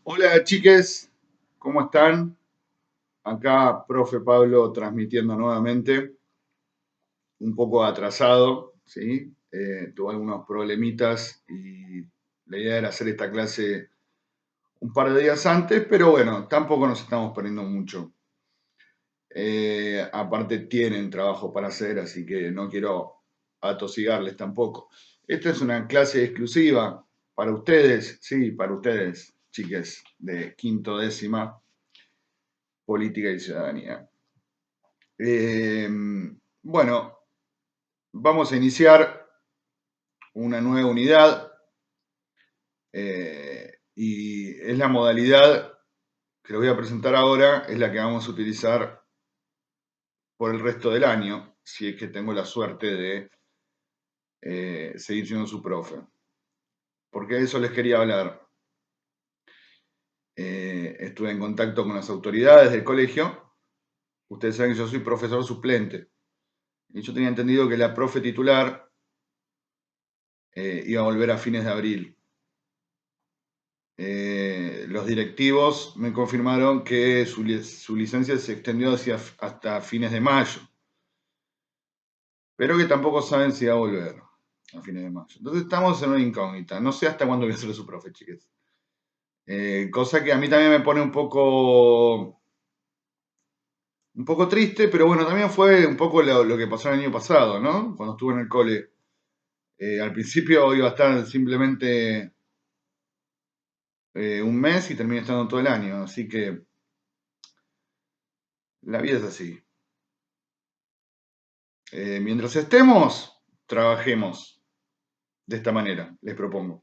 Hola chiques, ¿cómo están? Acá, profe Pablo, transmitiendo nuevamente, un poco atrasado, ¿sí? Tuve algunos problemitas y la idea era hacer esta clase un par de días antes, pero bueno, tampoco nos estamos perdiendo mucho. Aparte tienen trabajo para hacer, así que no quiero atosigarles tampoco. Esta es una clase exclusiva para ustedes, sí, para ustedes, chiques, de quinto décima. Política y ciudadanía. Eh, bueno, vamos a iniciar una nueva unidad y es la modalidad que les voy a presentar ahora, es la que vamos a utilizar por el resto del año, si es que tengo la suerte de seguir siendo su profe. Porque de eso les quería hablar. Estuve en contacto con las autoridades del colegio. Ustedes saben que yo soy profesor suplente. Y yo tenía entendido que la profe titular iba a volver a fines de abril. Los directivos me confirmaron que su licencia se extendió hasta fines de mayo, pero que tampoco saben si va a volver a fines de mayo. Entonces estamos en una incógnita. No sé hasta cuándo voy a ser su profe, chiques. Cosa que a mí también me pone un poco triste, pero bueno, también fue un poco lo que pasó el año pasado, ¿no? Cuando estuve en el cole. Al principio iba a estar simplemente un mes y terminé estando todo el año, así que la vida es así. Mientras estemos, trabajemos de esta manera, les propongo.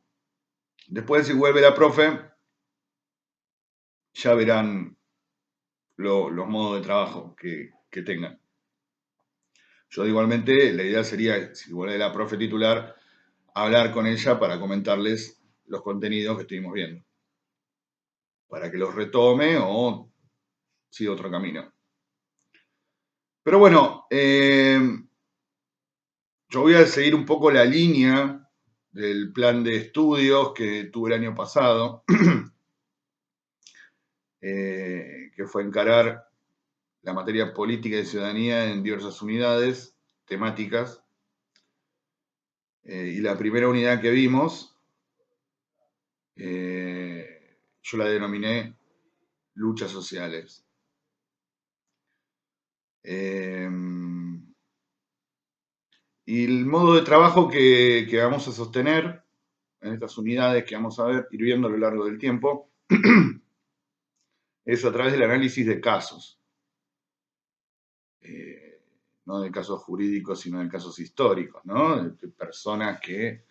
Después, si vuelve la profe, ya verán los modos de trabajo que tengan. Yo igualmente, la idea sería, si vuelve la profe titular, hablar con ella para comentarles los contenidos que estuvimos viendo, para que los retome o siga otro camino. Pero bueno, yo voy a seguir un poco la línea del plan de estudios que tuve el año pasado, que fue encarar la materia política y ciudadanía en diversas unidades temáticas. Y la primera unidad que vimos, yo la denominé luchas sociales. Y el modo de trabajo que vamos a sostener en estas unidades que vamos a ir viendo a lo largo del tiempo es a través del análisis de casos. No de casos jurídicos, sino de casos históricos, ¿no? De personas que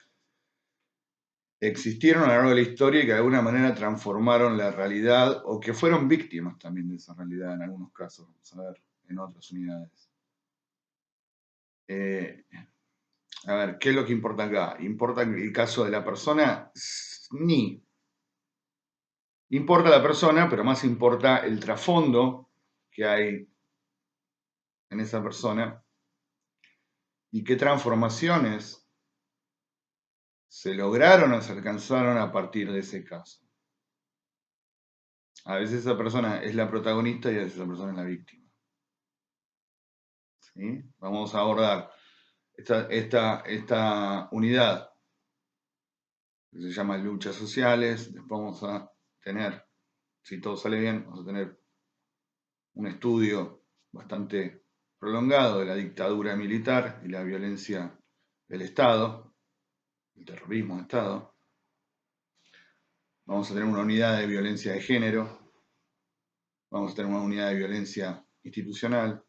existieron a lo largo de la historia y que de alguna manera transformaron la realidad o que fueron víctimas también de esa realidad en algunos casos, vamos a ver, en otras unidades. A ver, ¿qué es lo que importa acá? ¿Importa el caso de la persona? Ni. Importa la persona, pero más importa el trasfondo que hay en esa persona y qué transformaciones se lograron o se alcanzaron a partir de ese caso. A veces esa persona es la protagonista y a veces esa persona es la víctima. ¿Sí? Vamos a abordar esta unidad que se llama luchas sociales. Después vamos a tener, si todo sale bien, vamos a tener un estudio bastante prolongado de la dictadura militar y la violencia del Estado, el terrorismo de Estado. Vamos a tener una unidad de violencia de género. Vamos a tener una unidad de violencia institucional.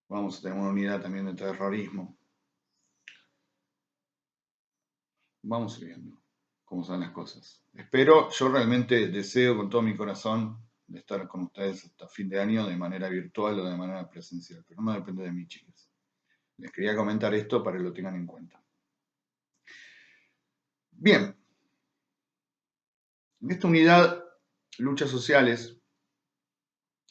Vamos a tener una unidad también de terrorismo. Vamos viendo cómo son las cosas. Espero, yo realmente deseo con todo mi corazón de estar con ustedes hasta fin de año de manera virtual o de manera presencial, pero no depende de mí, chicos. Les quería comentar esto para que lo tengan en cuenta. Bien, en esta unidad, luchas sociales,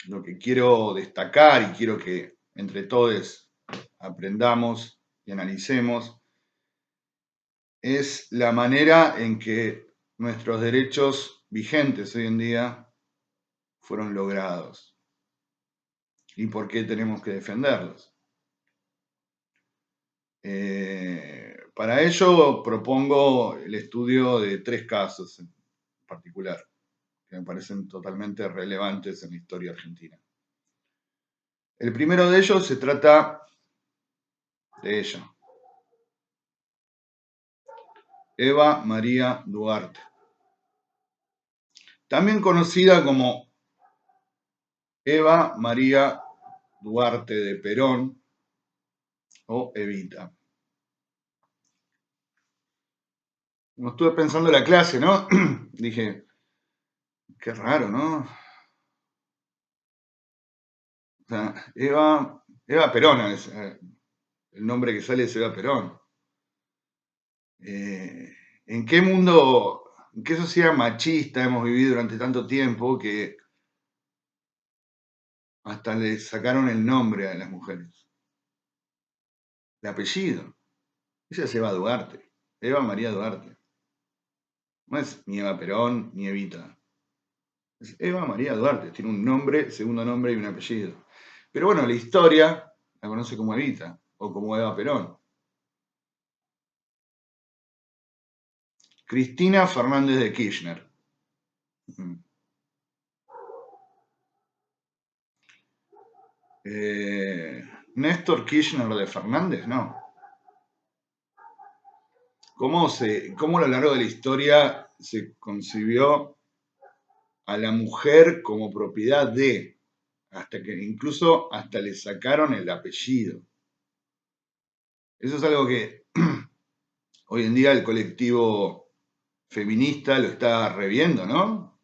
lo que quiero destacar y quiero que entre todos aprendamos y analicemos es la manera en que nuestros derechos vigentes hoy en día fueron logrados y por qué tenemos que defenderlos. Para ello propongo el estudio de 3 casos en particular, que me parecen totalmente relevantes en la historia argentina. El primero de ellos se trata de ella, Eva María Duarte, también conocida como Eva María Duarte de Perón o Evita. Como estuve pensando en la clase, ¿no? Dije, qué raro, ¿no? O sea, Eva Perón, el nombre que sale es Eva Perón. ¿En qué mundo, en qué sociedad machista hemos vivido durante tanto tiempo que hasta le sacaron el nombre a las mujeres? El apellido. Ella es Eva Duarte, Eva María Duarte. No es ni Eva Perón ni Evita. Es Eva María Duarte, tiene un nombre, segundo nombre y un apellido. Pero bueno, la historia la conoce como Evita o como Eva Perón. Cristina Fernández de Kirchner. Néstor Kirchner de Fernández, no. ¿Cómo a lo largo de la historia se concibió a la mujer como propiedad de, hasta que incluso hasta le sacaron el apellido? Eso es algo que hoy en día el colectivo feminista lo está reviendo, ¿no?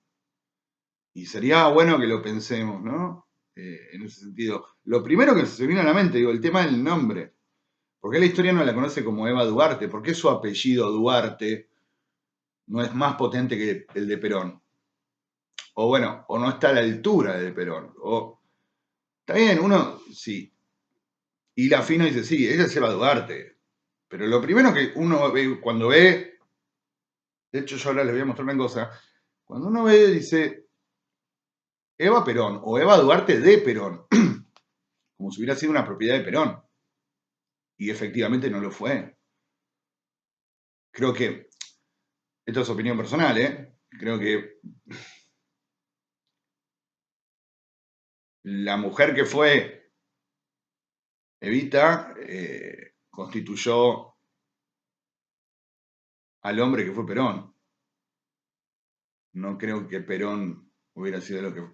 Y sería bueno que lo pensemos, ¿no? En ese sentido. Lo primero que se viene a la mente, digo, el tema del nombre. ¿Por qué la historia no la conoce como Eva Duarte? ¿Por qué su apellido Duarte no es más potente que el de Perón? O bueno, o no está a la altura de Perón. O, está bien, uno sí. Y la fina dice, sí, ella es Eva Duarte. Pero lo primero que uno ve cuando ve, de hecho yo ahora les voy a mostrar una cosa, cuando uno ve, dice Eva Perón o Eva Duarte de Perón, como si hubiera sido una propiedad de Perón. Y efectivamente no lo fue. Creo que, esto es opinión personal, creo que la mujer que fue Evita constituyó al hombre que fue Perón. No creo que Perón hubiera sido lo que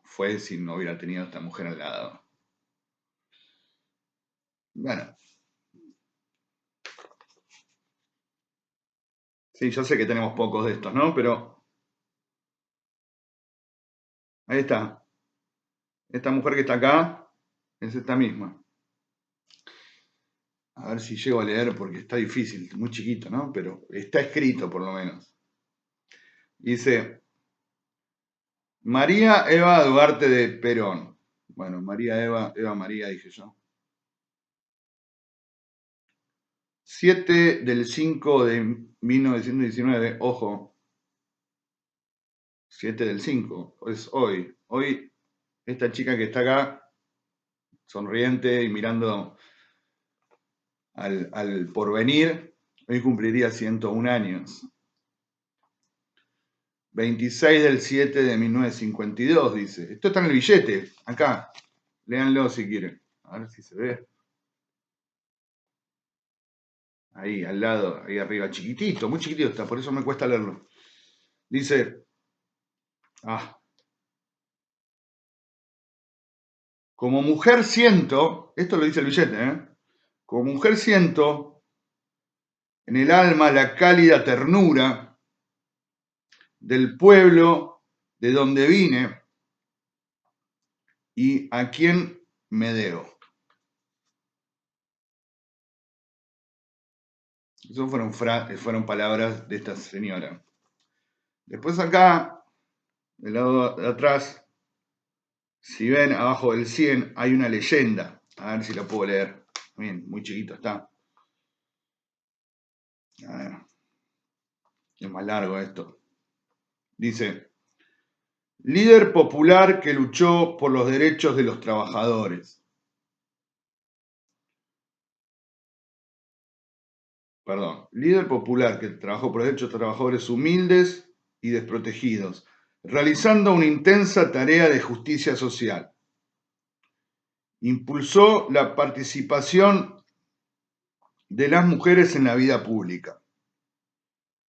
fue si no hubiera tenido a esta mujer al lado. Bueno, sí, yo sé que tenemos pocos de estos, ¿no? Pero ahí está. Esta mujer que está acá es esta misma. A ver si llego a leer porque está difícil, muy chiquito, ¿no? Pero está escrito por lo menos. Dice, María Eva Duarte de Perón. Bueno, María Eva María dije yo. 7 del 5 de 1919, ojo, 7 del 5, es hoy. Hoy, esta chica que está acá, sonriente y mirando al porvenir, hoy cumpliría 101 años. 26 del 7 de 1952, dice. Esto está en el billete, acá. Léanlo si quieren. A ver si se ve. Ahí, al lado, ahí arriba, chiquitito, muy chiquitito está, por eso me cuesta leerlo. Dice, como mujer siento, esto lo dice el billete, como mujer siento en el alma la cálida ternura del pueblo de donde vine y a quien me debo. Esas fueron palabras de esta señora. Después acá, del lado de atrás, si ven abajo del 100 hay una leyenda. A ver si la puedo leer. Bien, muy chiquito está. A ver. Es más largo esto. Dice, Líder popular que luchó por los derechos de los trabajadores. Perdón, líder popular que trabajó por los derechos de trabajadores humildes y desprotegidos, realizando una intensa tarea de justicia social. Impulsó la participación de las mujeres en la vida pública,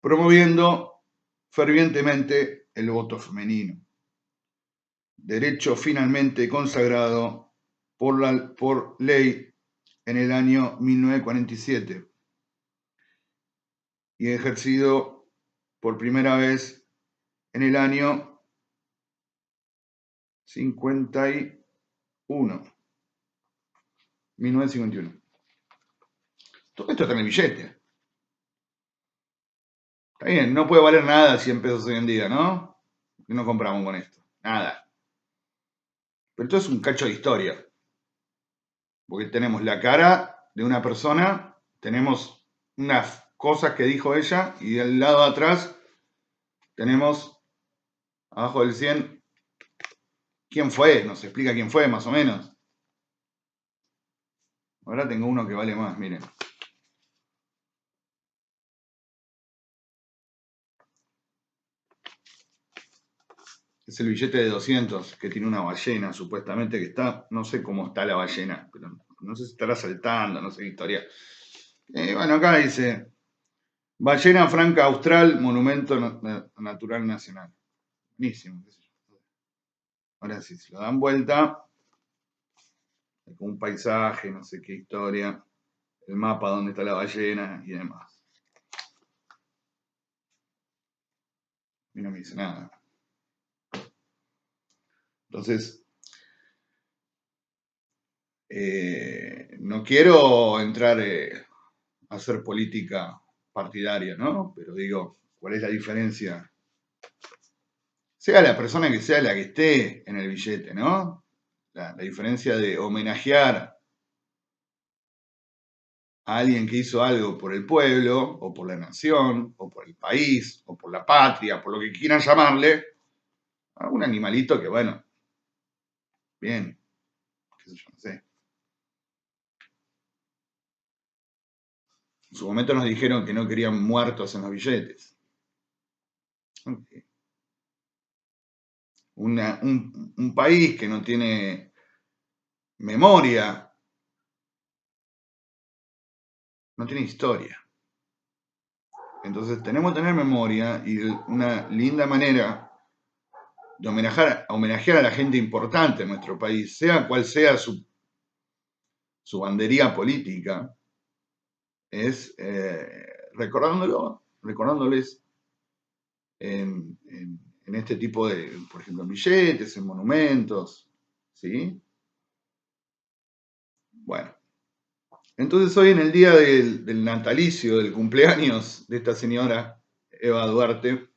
promoviendo fervientemente el voto femenino, derecho finalmente consagrado por ley en el año 1947 y ejercido por primera vez en el año 1951. Todo esto está en el billete. Está bien, no puede valer nada 100 pesos hoy en día, ¿no? ¿Qué nos compramos con esto? Nada. Pero esto es un cacho de historia. Porque tenemos la cara de una persona, tenemos unas cosas que dijo ella y del lado de atrás tenemos, abajo del 100, quién fue, nos explica quién fue más o menos. Ahora tengo uno que vale más, miren. Es el billete de 200 que tiene una ballena, supuestamente que está, no sé cómo está la ballena, pero no sé si estará saltando, no sé qué historia. Bueno, acá dice, ballena franca austral, monumento natural nacional. Buenísimo, qué sé yo. Ahora sí, si lo dan vuelta, hay como un paisaje, no sé qué historia, el mapa donde está la ballena y demás. Y no me dice nada. Entonces, no quiero entrar a hacer política partidaria, ¿no? Pero digo, ¿cuál es la diferencia? Sea la persona que sea la que esté en el billete, ¿no? La diferencia de homenajear a alguien que hizo algo por el pueblo, o por la nación, o por el país, o por la patria, por lo que quieran llamarle, a un animalito que, bueno, bien, qué sé yo, no sé. En su momento nos dijeron que no querían muertos en los billetes. Okay. Un país que no tiene memoria, no tiene historia. Entonces tenemos que tener memoria y una linda manera de homenajear a la gente importante en nuestro país, sea cual sea su bandería política, es recordándoles en este tipo de, por ejemplo, en billetes, en monumentos, ¿sí? Bueno, entonces hoy en el día del natalicio, del cumpleaños de esta señora, Eva Duarte,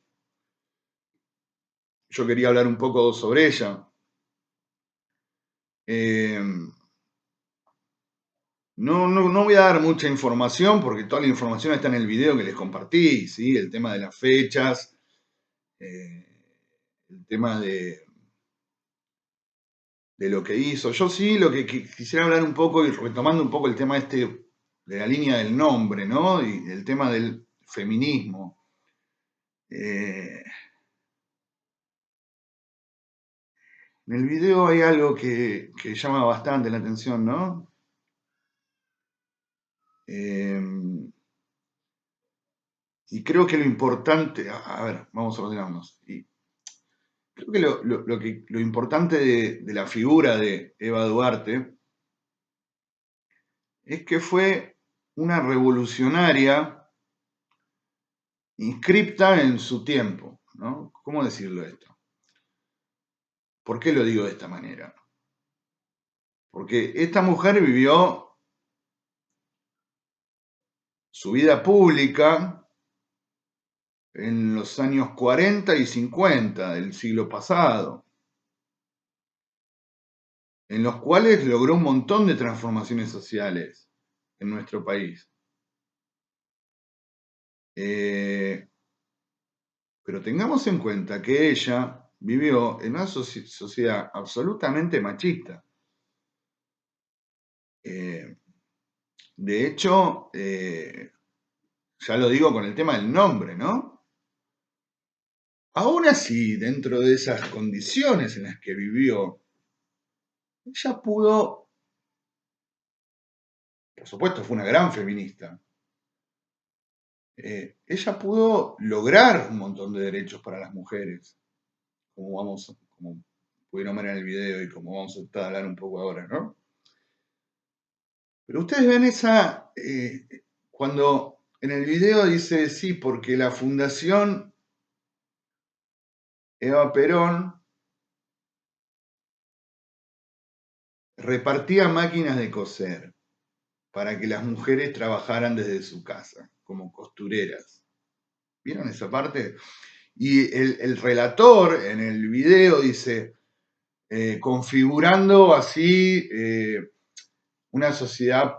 yo quería hablar un poco sobre ella. No voy a dar mucha información porque toda la información está en el video que les compartí, ¿sí? El tema de las fechas, el tema de lo que hizo. Yo sí lo que quisiera hablar un poco y retomando un poco el tema este de la línea del nombre, ¿no? Y el tema del feminismo. En el video hay algo que llama bastante la atención, ¿no? Y creo que lo importante, a ver, vamos a ordenarnos. Y creo que lo importante de la figura de Eva Duarte es que fue una revolucionaria inscripta en su tiempo, ¿no? ¿Cómo decirlo esto? ¿Por qué lo digo de esta manera? Porque esta mujer vivió su vida pública en los años 40 y 50 del siglo pasado, en los cuales logró un montón de transformaciones sociales en nuestro país. Pero tengamos en cuenta que ella vivió en una sociedad absolutamente machista. De hecho, ya lo digo con el tema del nombre, ¿no? Aún así, dentro de esas condiciones en las que vivió, ella pudo, por supuesto, fue una gran feminista, ella pudo lograr un montón de derechos para las mujeres, como pudieron ver en el video y como vamos a hablar un poco ahora, ¿no? Pero ustedes ven cuando en el video dice, sí, porque la Fundación Eva Perón repartía máquinas de coser para que las mujeres trabajaran desde su casa, como costureras. ¿Vieron esa parte? Y el relator en el video dice, configurando así una sociedad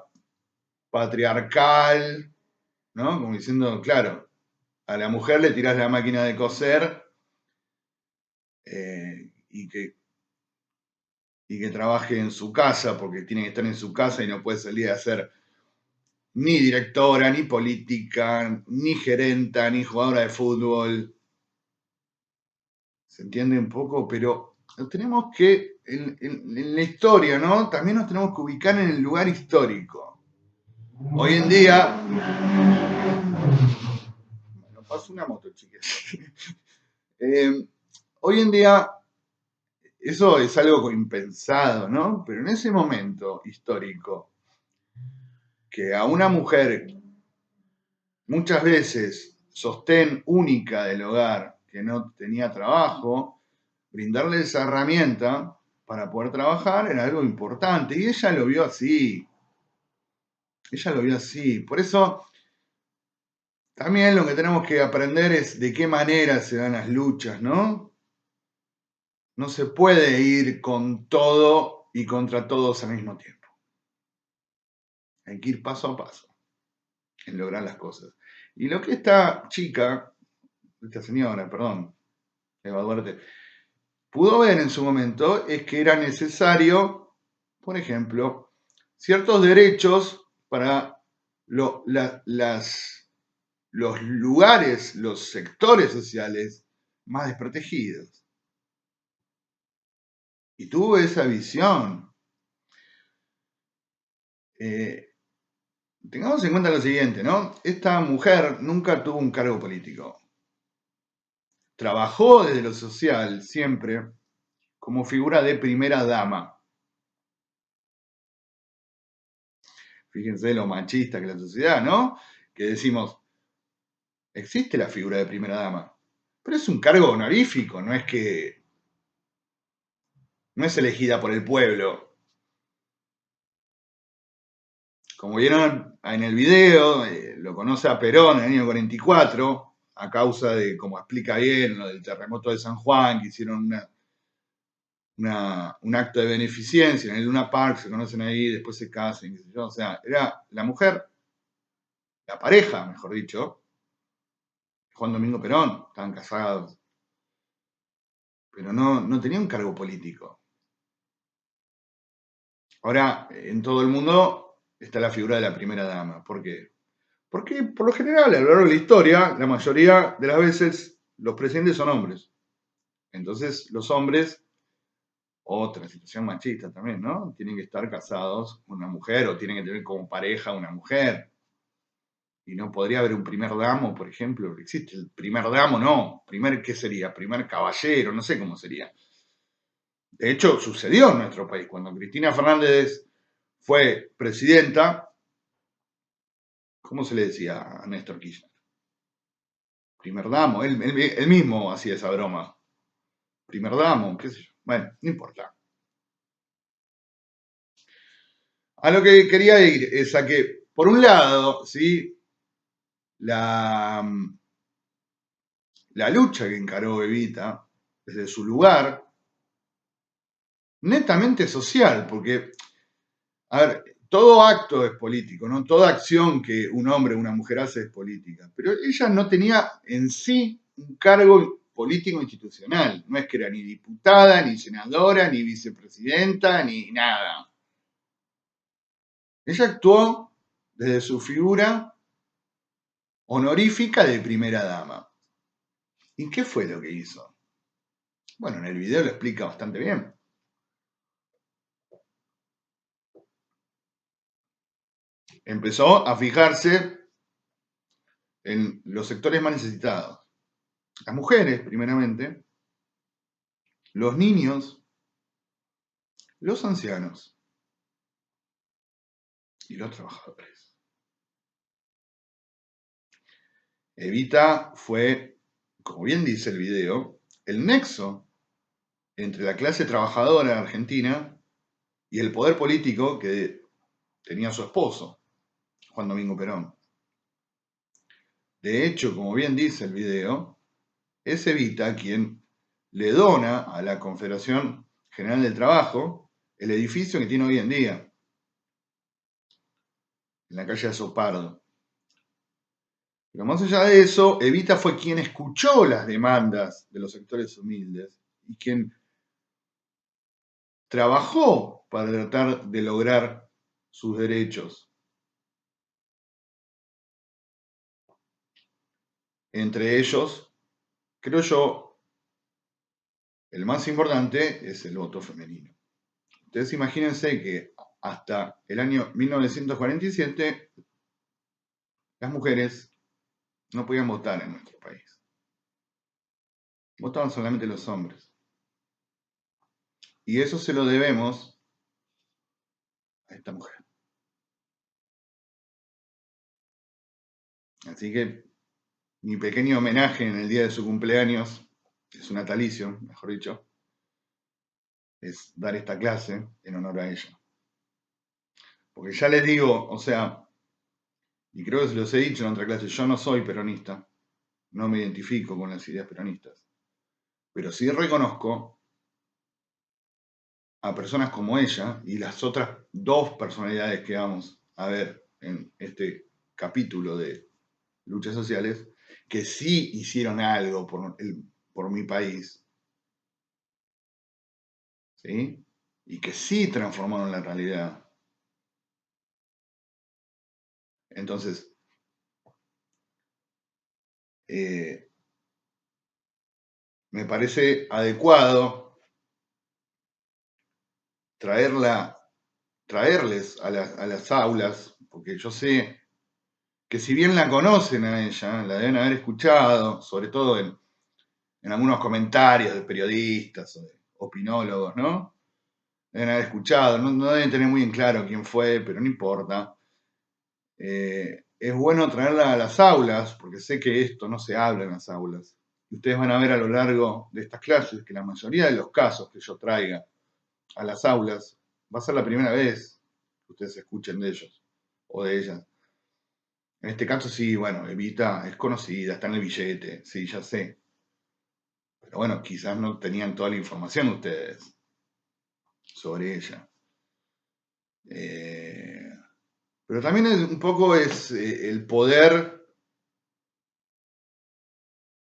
patriarcal, ¿no? Como diciendo, claro, a la mujer le tirás la máquina de coser y que trabaje en su casa, porque tiene que estar en su casa y no puede salir a hacer ni directora, ni política, ni gerenta, ni jugadora de fútbol. ¿Se entiende un poco? Pero tenemos que, en la historia, ¿no? También nos tenemos que ubicar en el lugar histórico. Hoy en día... Bueno, pasó una moto, chicas. Hoy en día eso es algo impensado, ¿no? Pero en ese momento histórico, que a una mujer muchas veces sostén única del hogar que no tenía trabajo, brindarle esa herramienta para poder trabajar era algo importante. Y ella lo vio así. Ella lo vio así. Por eso también lo que tenemos que aprender es de qué manera se dan las luchas, ¿no? No se puede ir con todo y contra todos al mismo tiempo. Hay que ir paso a paso en lograr las cosas. Y lo que esta chica, esta señora, perdón, Eva Duarte, pudo ver en su momento es que era necesario, por ejemplo, ciertos derechos para los lugares, los sectores sociales más desprotegidos. Y tuvo esa visión. Tengamos en cuenta lo siguiente, ¿no? Esta mujer nunca tuvo un cargo político. Trabajó desde lo social siempre como figura de primera dama. Fíjense lo machista que es la sociedad, ¿no? Que decimos, existe la figura de primera dama, pero es un cargo honorífico, no es elegida por el pueblo. Como vieron en el video, lo conoce a Perón en el año 44, a causa de, como explica bien, lo del terremoto de San Juan, que hicieron un acto de beneficencia en el Luna Park, se conocen ahí, después se casan, qué sé yo. O sea, era la mujer, la pareja, mejor dicho, Juan Domingo Perón, estaban casados, pero no tenía un cargo político. Ahora, en todo el mundo está la figura de la primera dama. ¿Por qué? Porque por lo general, a lo largo de la historia, la mayoría de las veces los presidentes son hombres. Entonces, los hombres, otra situación machista también, ¿no? Tienen que estar casados con una mujer o tienen que tener como pareja una mujer. Y no podría haber un primer damo, por ejemplo. ¿Existe el primer damo? No. ¿Qué sería? Primer caballero, no sé cómo sería. De hecho, sucedió en nuestro país. Cuando Cristina Fernández fue presidenta, ¿cómo se le decía a Néstor Kirchner? Primer damo, él mismo hacía esa broma. Primer damo, qué sé yo. Bueno, no importa. A lo que quería ir es a que, por un lado, ¿sí? La lucha que encaró Evita desde su lugar, netamente social, porque, a ver, todo acto es político, ¿no? Toda acción que un hombre o una mujer hace es política, pero ella no tenía en sí un cargo político-institucional. No es que era ni diputada, ni senadora, ni vicepresidenta, ni nada. Ella actuó desde su figura honorífica de primera dama. ¿Y qué fue lo que hizo? Bueno, en el video lo explica bastante bien. Empezó a fijarse en los sectores más necesitados. Las mujeres, primeramente, los niños, los ancianos y los trabajadores. Evita fue, como bien dice el video, el nexo entre la clase trabajadora argentina y el poder político que tenía su esposo, Juan Domingo Perón. De hecho, como bien dice el video, es Evita quien le dona a la Confederación General del Trabajo el edificio que tiene hoy en día, en la calle Azopardo. Pero más allá de eso, Evita fue quien escuchó las demandas de los sectores humildes y quien trabajó para tratar de lograr sus derechos. Entre ellos, creo yo, el más importante es el voto femenino. Ustedes imagínense que hasta el año 1947 las mujeres no podían votar en nuestro país. Votaban solamente los hombres. Y eso se lo debemos a esta mujer. Así que mi pequeño homenaje en el día de su cumpleaños, es su natalicio, mejor dicho, es dar esta clase en honor a ella. Porque ya les digo, o sea, y creo que se los he dicho en otra clase, yo no soy peronista, no me identifico con las ideas peronistas, pero sí reconozco a personas como ella y las otras dos personalidades que vamos a ver en este capítulo de luchas sociales, que sí hicieron algo por mi país, ¿sí? Y que sí transformaron la realidad. Entonces, me parece adecuado traerles a las aulas, porque yo sé que si bien la conocen a ella, la deben haber escuchado, sobre todo en algunos comentarios de periodistas o de opinólogos, ¿no? Deben haber escuchado, no deben tener muy en claro quién fue, pero no importa. Es bueno traerla a las aulas, porque sé que esto no se habla en las aulas. Y ustedes van a ver a lo largo de estas clases que la mayoría de los casos que yo traiga a las aulas va a ser la primera vez que ustedes escuchen de ellos o de ellas. En este caso sí, bueno, Evita es conocida, está en el billete, sí, ya sé. Pero bueno, quizás no tenían toda la información ustedes sobre ella. Pero también un poco es el poder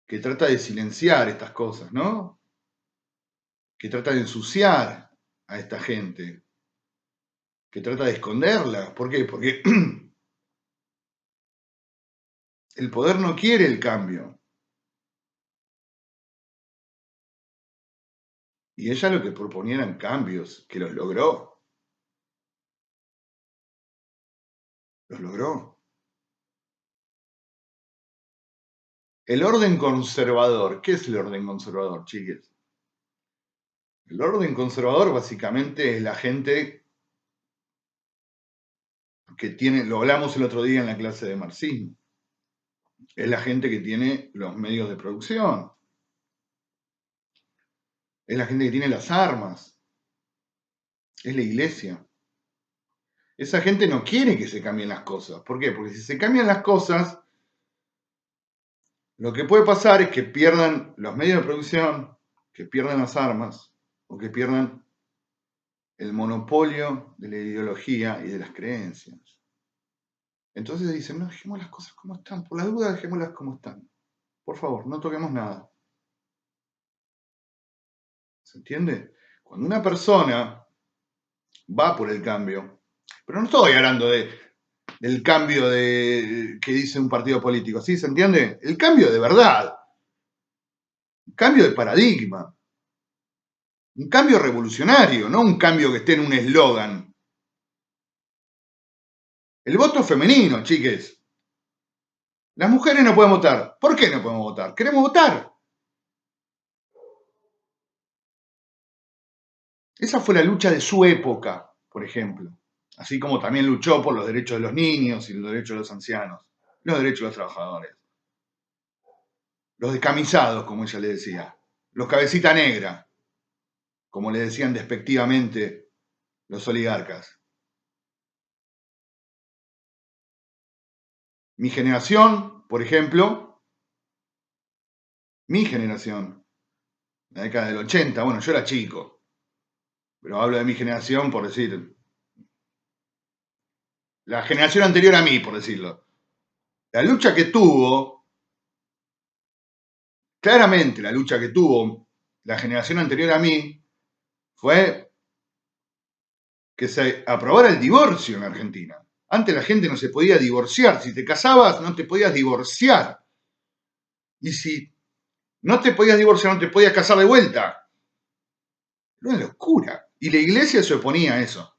que trata de silenciar estas cosas, ¿no? Que trata de ensuciar a esta gente, que trata de esconderla. ¿Por qué? Porque el poder no quiere el cambio. Y ella lo que proponía eran cambios, que los logró. Los logró. El orden conservador. ¿Qué es el orden conservador, chiques? El orden conservador básicamente es la gente que tiene, lo hablamos el otro día en la clase de marxismo, es la gente que tiene los medios de producción, es la gente que tiene las armas, es la iglesia. Esa gente no quiere que se cambien las cosas. ¿Por qué? Porque si se cambian las cosas, lo que puede pasar es que pierdan los medios de producción, que pierdan las armas, o que pierdan el monopolio de la ideología y de las creencias. Entonces dicen, no, dejemos las cosas como están, por la duda dejémoslas como están. Por favor, no toquemos nada. ¿Se entiende? Cuando una persona va por el cambio, pero no estoy hablando del cambio que dice un partido político, ¿sí? ¿Se entiende? El cambio de verdad, un cambio de paradigma, un cambio revolucionario, no un cambio que esté en un eslogan. El voto femenino, chiques. Las mujeres no pueden votar. ¿Por qué no podemos votar? Queremos votar. Esa fue la lucha de su época, por ejemplo. Así como también luchó por los derechos de los niños y los derechos de los ancianos, los derechos de los trabajadores. Los descamisados, como ella le decía. Los cabecita negra, como le decían despectivamente los oligarcas. Mi generación, por ejemplo, mi generación, la década del 80, bueno, yo era chico, pero hablo de mi generación por decir, la generación anterior a mí, por decirlo. La lucha que tuvo, claramente la lucha que tuvo la generación anterior a mí, fue que se aprobara el divorcio en Argentina. Antes la gente no se podía divorciar. Si te casabas, no te podías divorciar. Y si no te podías divorciar, no te podías casar de vuelta. Era una locura. Y la iglesia se oponía a eso.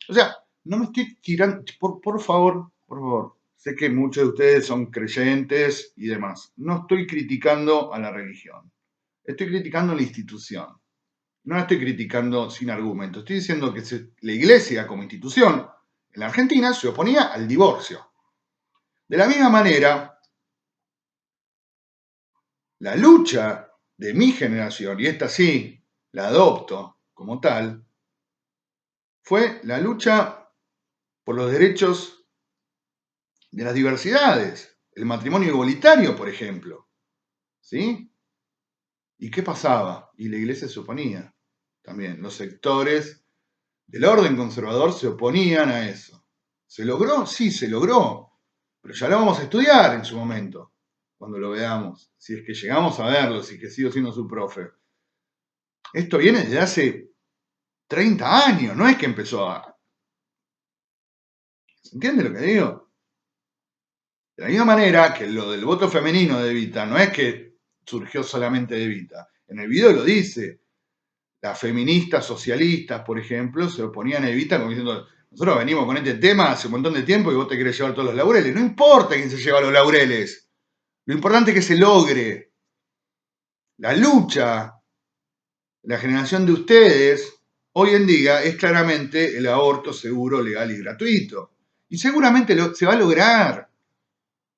O sea, no me estoy tirando, por favor. Sé que muchos de ustedes son creyentes y demás. No estoy criticando a la religión. Estoy criticando a la institución. No la estoy criticando sin argumento. Estoy diciendo que la iglesia como institución en la Argentina se oponía al divorcio. De la misma manera, la lucha de mi generación, y esta sí la adopto como tal, fue la lucha por los derechos de las diversidades, el matrimonio igualitario, por ejemplo. ¿Sí? ¿Y qué pasaba? Y la iglesia se oponía también. Los sectores del orden conservador se oponían a eso. ¿Se logró? Sí, se logró. Pero ya lo vamos a estudiar en su momento, cuando lo veamos. Si es que llegamos a verlo, si es que sigo siendo su profe. Esto viene desde hace 30 años, no es que empezó a... ¿Se entiende lo que digo? De la misma manera que lo del voto femenino de Evita no es que surgió solamente de Evita. En el video lo dice. Las feministas socialistas, por ejemplo, se oponían a Evita como diciendo, nosotros venimos con este tema hace un montón de tiempo y vos te querés llevar todos los laureles. No importa quién se lleva los laureles. Lo importante es que se logre. La lucha, la generación de ustedes, hoy en día es claramente el aborto seguro, legal y gratuito. Y seguramente se va a lograr.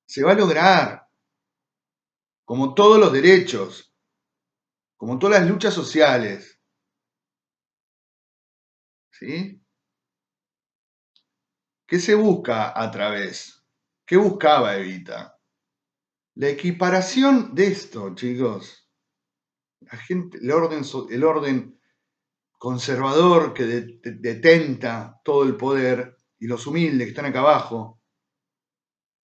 Se va a lograr. Como todos los derechos, como todas las luchas sociales. ¿Sí? ¿Qué se busca a través? ¿Qué buscaba Evita? La equiparación de esto, chicos. La gente, el orden conservador que detenta todo el poder y los humildes que están acá abajo,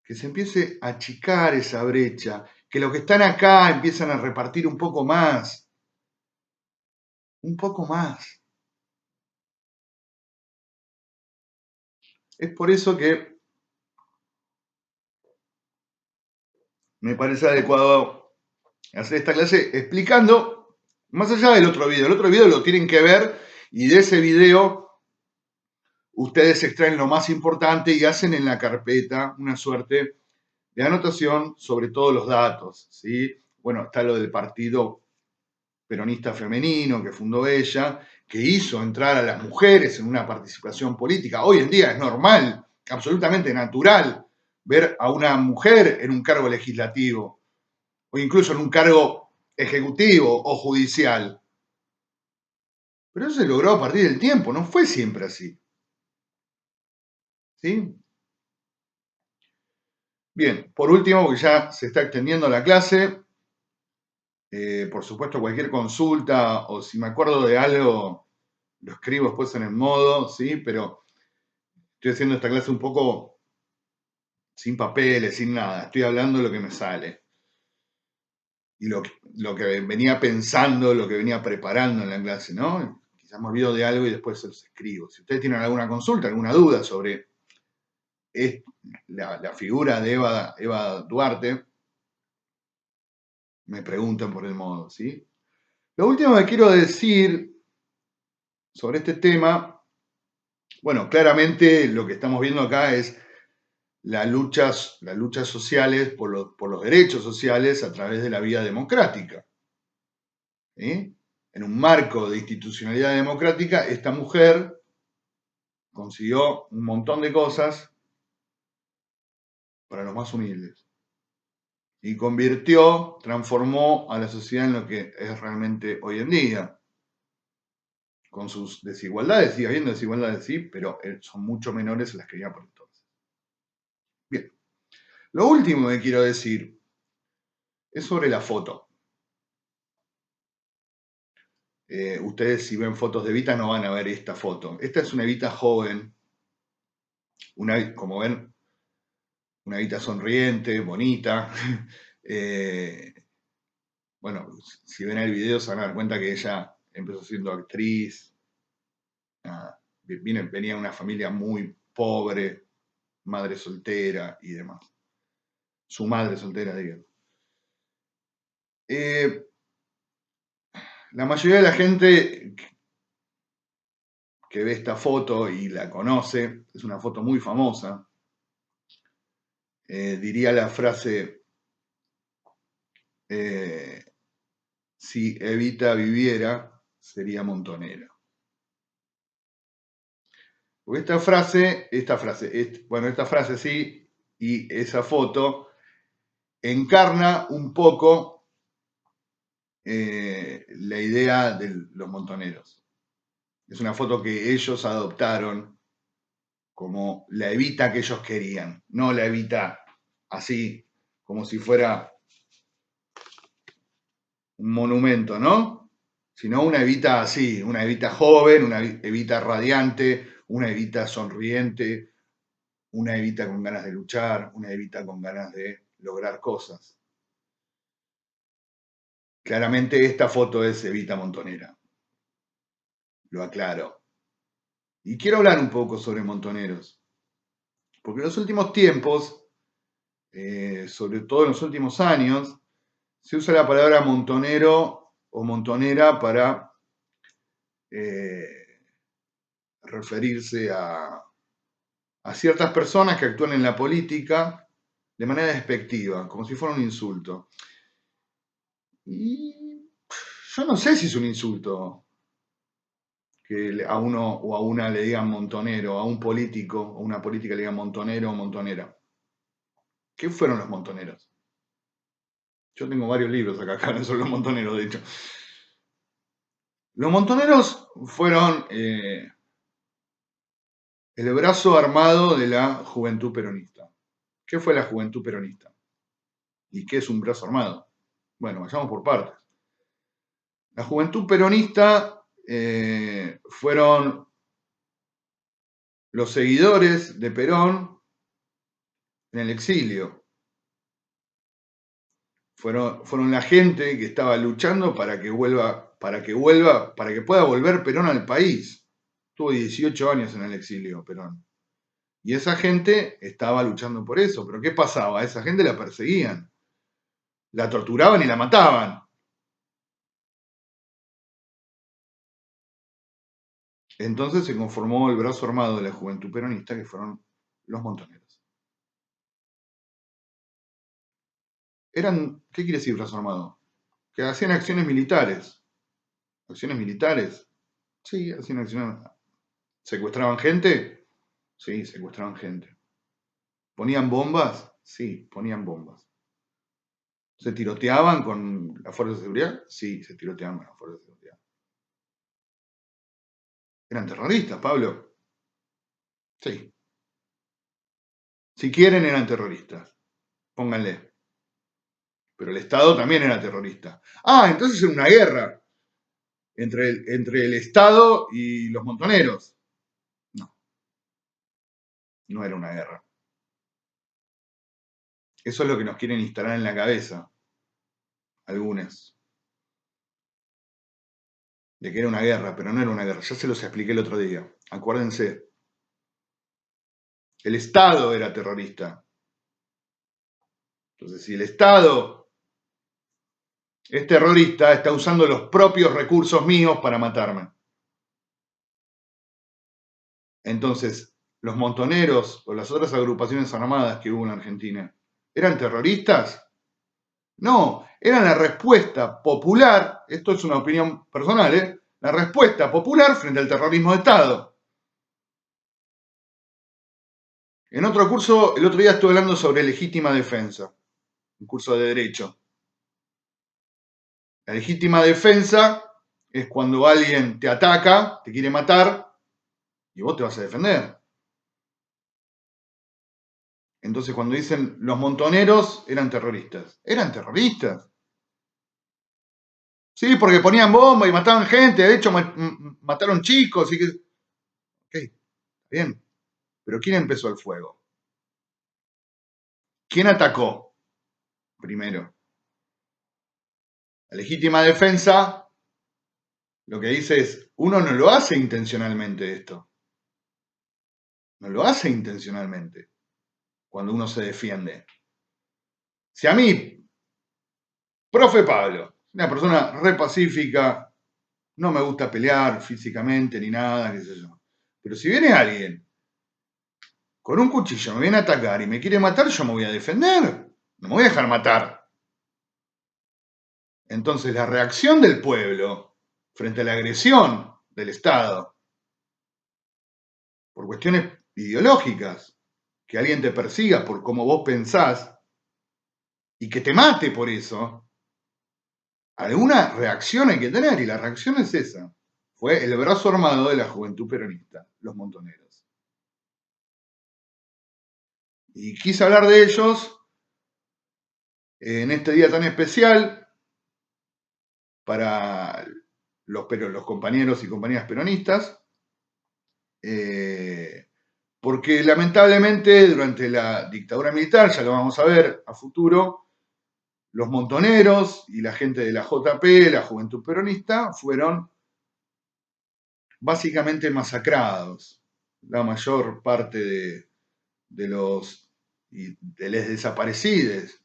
que se empiece a achicar esa brecha, que los que están acá empiezan a repartir un poco más. Un poco más. Es por eso que me parece adecuado hacer esta clase explicando, más allá del otro video. El otro video lo tienen que ver y de ese video ustedes extraen lo más importante y hacen en la carpeta una suerte de anotación sobre todos los datos, ¿sí? Bueno, está lo del partido peronista femenino que fundó ella, que hizo entrar a las mujeres en una participación política. Hoy en día es normal, absolutamente natural, ver a una mujer en un cargo legislativo o incluso en un cargo ejecutivo o judicial. Pero eso se logró a partir del tiempo, no fue siempre así. ¿Sí? Bien, por último, porque ya se está extendiendo la clase, por supuesto cualquier consulta o si me acuerdo de algo, lo escribo después en el modo, ¿sí? Pero estoy haciendo esta clase un poco sin papeles, sin nada, estoy hablando de lo que me sale. y lo que venía pensando, lo que venía preparando en la clase, ¿no? Quizás me olvido de algo y después se los escribo. Si ustedes tienen alguna consulta, alguna duda sobre la figura de Eva Duarte, me preguntan por el modo, ¿sí? Lo último que quiero decir sobre este tema, bueno, claramente lo que estamos viendo acá es las luchas sociales por los derechos sociales a través de la vía democrática. ¿Sí? En un marco de institucionalidad democrática, esta mujer consiguió un montón de cosas para los más humildes y transformó a la sociedad en lo que es realmente hoy en día, con sus desigualdades. Sigue habiendo desigualdades, sí, pero son mucho menores a las que había por entonces. Bien, lo último que quiero decir es sobre la foto. Ustedes, si ven fotos de Evita, no van a ver esta foto. Esta es una Evita joven, como ven, una Evita sonriente, bonita. Bueno, si ven el video se van a dar cuenta que ella empezó siendo actriz. Venía de una familia muy pobre, madre soltera y demás. Su madre soltera, digo. La mayoría de la gente que ve esta foto y la conoce, es una foto muy famosa, diría la frase, si Evita viviera, sería montonera. Porque esta frase sí, y esa foto encarna un poco la idea de los montoneros. Es una foto que ellos adoptaron como la Evita que ellos querían, no la Evita así, como si fuera un monumento, ¿no? Sino una Evita así, una Evita joven, una Evita radiante, una Evita sonriente, una Evita con ganas de luchar, una Evita con ganas de lograr cosas. Claramente esta foto es Evita Montonera, lo aclaro. Y quiero hablar un poco sobre montoneros, porque en los últimos tiempos, sobre todo en los últimos años, se usa la palabra montonero o montonera para referirse a ciertas personas que actúan en la política de manera despectiva, como si fuera un insulto. Y yo no sé si es un insulto que a uno o a una le digan montonero, a un político o una política le digan montonero o montonera. ¿Qué fueron los montoneros? Yo tengo varios libros acá no son los montoneros, de hecho. Los montoneros fueron el brazo armado de la juventud peronista. ¿Qué fue la juventud peronista? ¿Y qué es un brazo armado? Bueno, vayamos por partes. La juventud peronista fueron los seguidores de Perón en el exilio. Fueron la gente que estaba luchando para que pueda volver Perón al país. Tuvo 18 años en el exilio, Perón. Y esa gente estaba luchando por eso. Pero ¿qué pasaba? A esa gente la perseguían, la torturaban y la mataban. Entonces se conformó el brazo armado de la juventud peronista, que fueron los montoneros. ¿Qué quiere decir brazo armado? Que hacían acciones militares. ¿Acciones militares? Sí, hacían acciones. ¿Secuestraban gente? Sí, secuestraban gente. ¿Ponían bombas? Sí, ponían bombas. ¿Se tiroteaban con las fuerzas de seguridad? Sí, se tiroteaban con las fuerzas de seguridad. ¿Eran terroristas, Pablo? Sí. Si quieren, eran terroristas. Pónganle. Pero el Estado también era terrorista. Ah, entonces era una guerra entre el Estado y los montoneros. No, no era una guerra. Eso es lo que nos quieren instalar en la cabeza. algunos, de que era una guerra, pero no era una guerra, ya se los expliqué el otro día. Acuérdense, el Estado era terrorista. Entonces, si el Estado es terrorista, está usando los propios recursos míos para matarme. Entonces, los montoneros o las otras agrupaciones armadas que hubo en Argentina, ¿eran terroristas? No, eran la respuesta popular, esto es una opinión personal, la respuesta popular frente al terrorismo de Estado. En otro curso, el otro día estuve hablando sobre legítima defensa, un curso de derecho. La legítima defensa es cuando alguien te ataca, te quiere matar, y vos te vas a defender. Entonces, cuando dicen los montoneros eran terroristas, eran terroristas. Sí, porque ponían bombas y mataban gente, de hecho mataron chicos y que... Ok, bien. Pero ¿quién empezó el fuego? ¿Quién atacó primero? La legítima defensa lo que dice es, uno no lo hace intencionalmente esto. No lo hace intencionalmente cuando uno se defiende. Si a mí, profe Pablo, una persona re pacífica, no me gusta pelear físicamente ni nada, qué sé yo. Pero si viene alguien con un cuchillo, me viene a atacar y me quiere matar, yo me voy a defender. No me voy a dejar matar. Entonces, la reacción del pueblo frente a la agresión del Estado, por cuestiones ideológicas, que alguien te persiga por cómo vos pensás y que te mate por eso, alguna reacción hay que tener, y la reacción es esa. Fue el brazo armado de la juventud peronista, los montoneros. Y quise hablar de ellos en este día tan especial para los compañeros y compañeras peronistas, porque lamentablemente durante la dictadura militar, ya lo vamos a ver a futuro, los montoneros y la gente de la JP, la Juventud Peronista, fueron básicamente masacrados. La mayor parte de los desaparecidos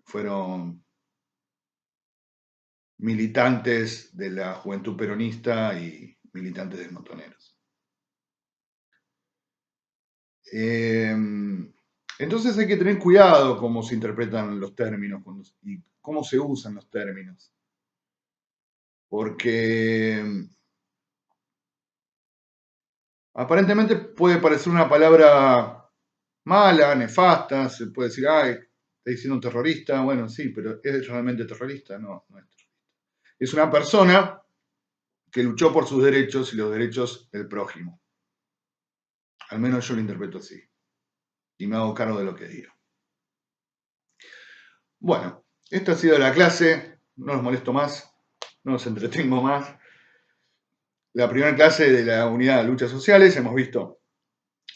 fueron militantes de la Juventud Peronista y militantes de montoneros. Entonces hay que tener cuidado cómo se interpretan los términos y cómo se usan los términos. Porque aparentemente puede parecer una palabra mala, nefasta, se puede decir, ay, está diciendo un terrorista, bueno, sí, pero ¿es realmente terrorista? No, no es terrorista. Es una persona que luchó por sus derechos y los derechos del prójimo. Al menos yo lo interpreto así. Y me hago cargo de lo que digo. Bueno, esta ha sido la clase, no los molesto más, no los entretengo más. La primera clase de la unidad de luchas sociales, hemos visto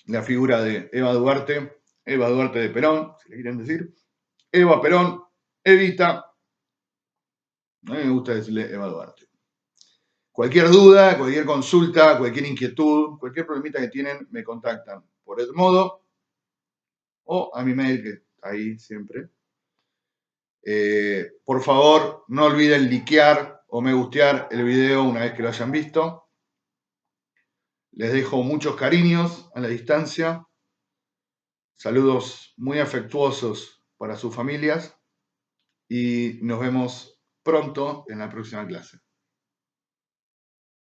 la figura de Eva Duarte de Perón, si le quieren decir, Eva Perón, Evita, a mí me gusta decirle Eva Duarte. Cualquier duda, cualquier consulta, cualquier inquietud, cualquier problemita que tienen, me contactan por el modo o a mi mail, que está ahí siempre. Por favor, no olviden likear o me gustear el video una vez que lo hayan visto. Les dejo muchos cariños a la distancia. Saludos muy afectuosos para sus familias y nos vemos pronto en la próxima clase.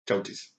Chau, chis.